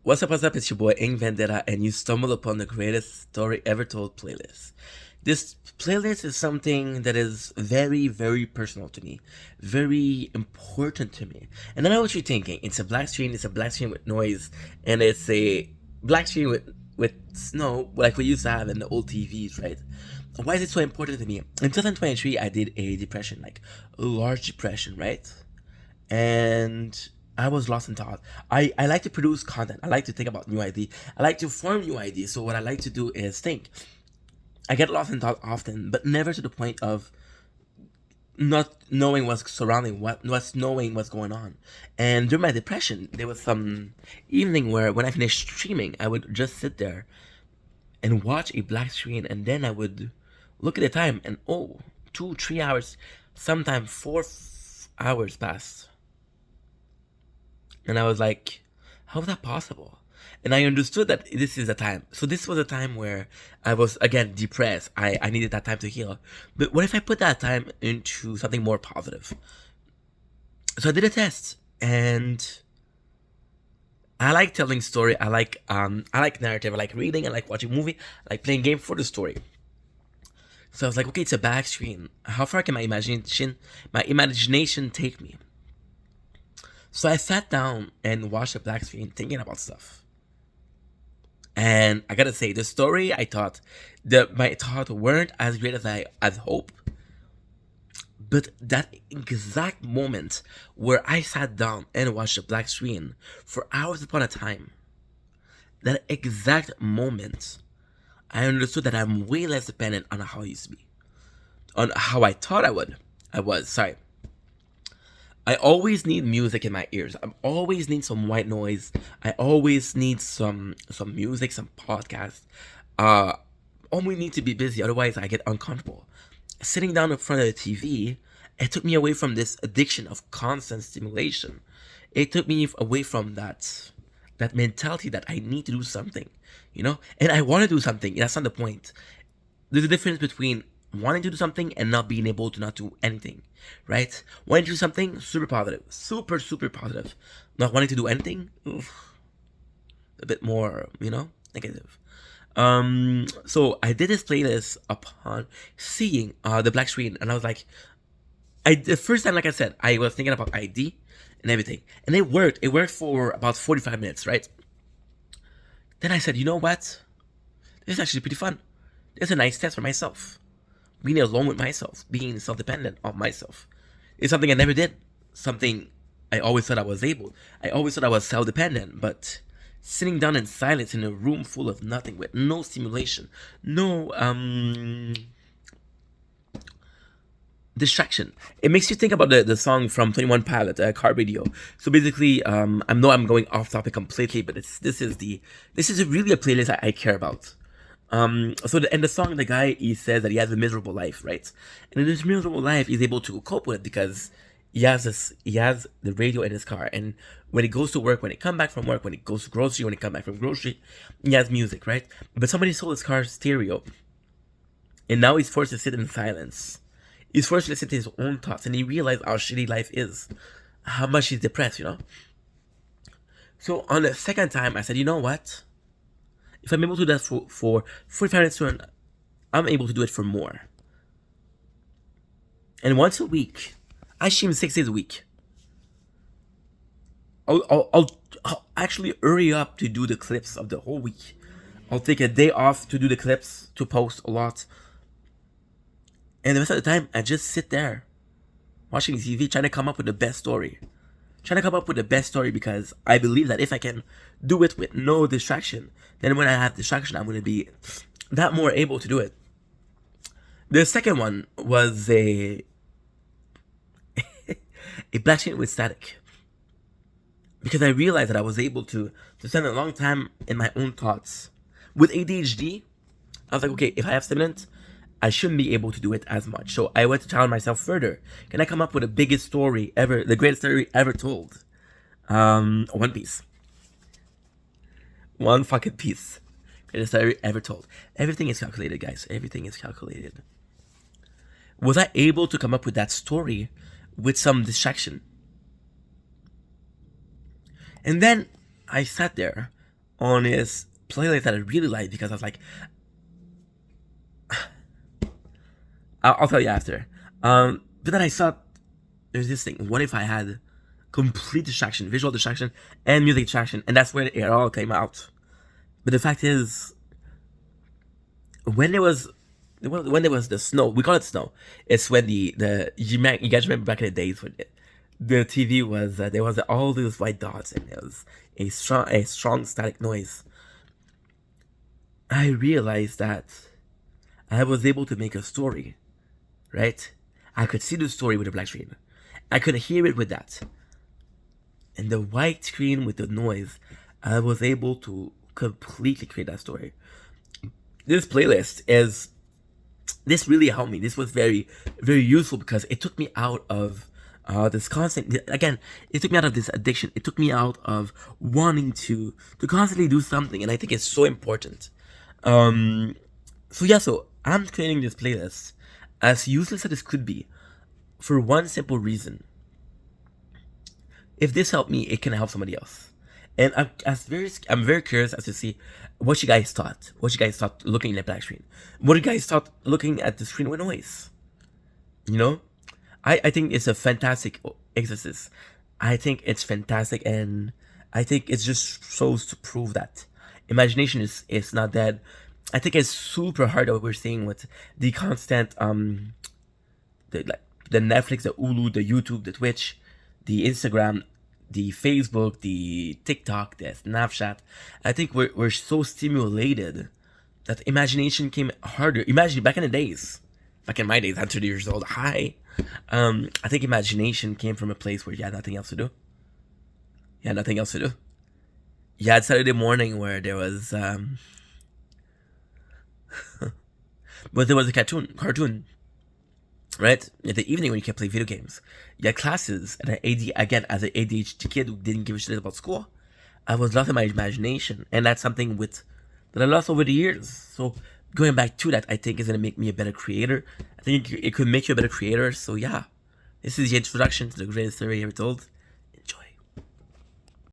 What's up? It's your boy Ing Vendetta, and you stumbled upon the greatest story ever told playlist. This playlist is something that is very, very personal to me, very important to me. And I know what you're thinking. It's a black screen. It's a black screen with noise, and it's a black screen with snow, like we used to have in the old TVs, right? Why is it so important to me? In 2023, I did a depression, like a large depression, right? And I was lost in thought. I like to produce content. I like to think about new ideas. I like to form new ideas. So what I like to do is think. I get lost in thought often, but never to the point of not knowing what's surrounding, what's knowing what's going on. And during my depression, there was some evening where when I finished streaming, I would just sit there and watch a black screen, and then I would look at the time, and 2, 3 hours, sometimes 4 hours passed. And I was like, how is that possible? And I understood that this is a time. So this was a time where I was, again, depressed. I needed that time to heal. But what if I put that time into something more positive? So I did a test. And I like telling story. I like narrative. I like reading. I like watching movie. I like playing game for the story. So I was like, okay, it's a back screen. How far can my imagination take me? So I sat down and watched the black screen thinking about stuff. And I gotta say, the story I thought, my thoughts weren't as great as I hoped. But that exact moment where I sat down and watched the black screen for hours upon a time, that exact moment, I understood that I'm way less dependent on how I used to be. On how I thought I was, sorry. I always need music in my ears. I always need some white noise. I always need some music, some podcast. Always need to be busy, otherwise I get uncomfortable. Sitting down in front of the TV, it took me away from this addiction of constant stimulation. It took me away from that mentality that I need to do something, And I want to do something. That's not the point. There's a difference between wanting to do something and not being able to not do anything, right? Wanting to do something, super positive, super, super positive. Not wanting to do anything, a bit more, negative. So I did this playlist upon seeing the black screen, and I was like, the first time, like I said, I was thinking about ID and everything, and it worked. It worked for about 45 minutes, right? Then I said, you know what? This is actually pretty fun. It's a nice test for myself. Being alone with myself, being self-dependent on myself. It's something I never did. Something I always thought I was able. I always thought I was self-dependent, but sitting down in silence in a room full of nothing, with no stimulation, no distraction. It makes you think about the song from 21 Pilot, Car Radio. So basically, I know I'm going off topic completely, but this is really a playlist I care about. So in the song, the guy, he says that he has a miserable life, right? And in this miserable life, he's able to cope with it because he has the radio in his car, and when he goes to work, when he come back from work, when he goes to grocery, when he come back from grocery, he has music, right? But somebody stole his car's stereo, and now he's forced to sit in silence. He's forced to listen to his own thoughts, and he realized how shitty life is, how much he's depressed, So on the second time, I said, you know what? If I'm able to do that for 45 minutes, I'm able to do it for more. And once a week, I stream 6 days a week. I'll actually hurry up to do the clips of the whole week. I'll take a day off to do the clips, to post a lot. And the rest of the time, I just sit there, watching TV, trying to come up with the best story. Because I believe that if I can do it with no distraction, then when I have distraction, I'm going to be that more able to do it. The second one was a black screen with static. Because I realized that I was able to spend a long time in my own thoughts. With ADHD, I was like, okay, if I have stimulants, I shouldn't be able to do it as much. So I went to challenge myself further. Can I come up with the biggest story ever, the greatest story ever told? One Piece. One fucking piece. Greatest story ever told. Everything is calculated, guys. Everything is calculated. Was I able to come up with that story with some distraction? And then I sat there on his playlist that I really liked because I was like, I'll tell you after. But then I thought, there's this thing. What if I had complete distraction, visual distraction, and music distraction, and that's where it all came out. But the fact is, when there was the snow, we call it snow. It's when you guys remember back in the days when the TV was there was all those white dots and there was a strong static noise. I realized that I was able to make a story, right? I could see the story with a black screen. I could hear it with that. And the white screen with the noise, I was able to completely create that story. This playlist this really helped me. This was very, very useful because it took me out of this constant, again, it took me out of this addiction. It took me out of wanting to constantly do something. And I think it's so important. So I'm creating this playlist, as useless as this could be, for one simple reason. If this helped me, it can help somebody else. And I'm very curious as to see what you guys thought. What you guys thought looking at the black screen. What you guys thought looking at the screen with noise. You know, I think it's a fantastic exercise. I think it's fantastic, and I think it just shows to prove that imagination is not dead. I think it's super hard what we're seeing with the constant the Netflix, the Hulu, the YouTube, the Twitch, the Instagram, the Facebook, the TikTok, the Snapchat. I think we're so stimulated that imagination came harder. Imagine back in the days, back in my days, I'm 30 years old. Hi. I think imagination came from a place where you had nothing else to do. You had nothing else to do. You had Saturday morning where there was but there was a cartoon, right? In the evening when you can play video games. You had classes, and as an ADHD kid who didn't give a shit about school, I was lost in my imagination, and that's something that I lost over the years. So going back to that, I think is gonna make me a better creator. I think it could make you a better creator. So yeah, this is the introduction to the greatest story ever told.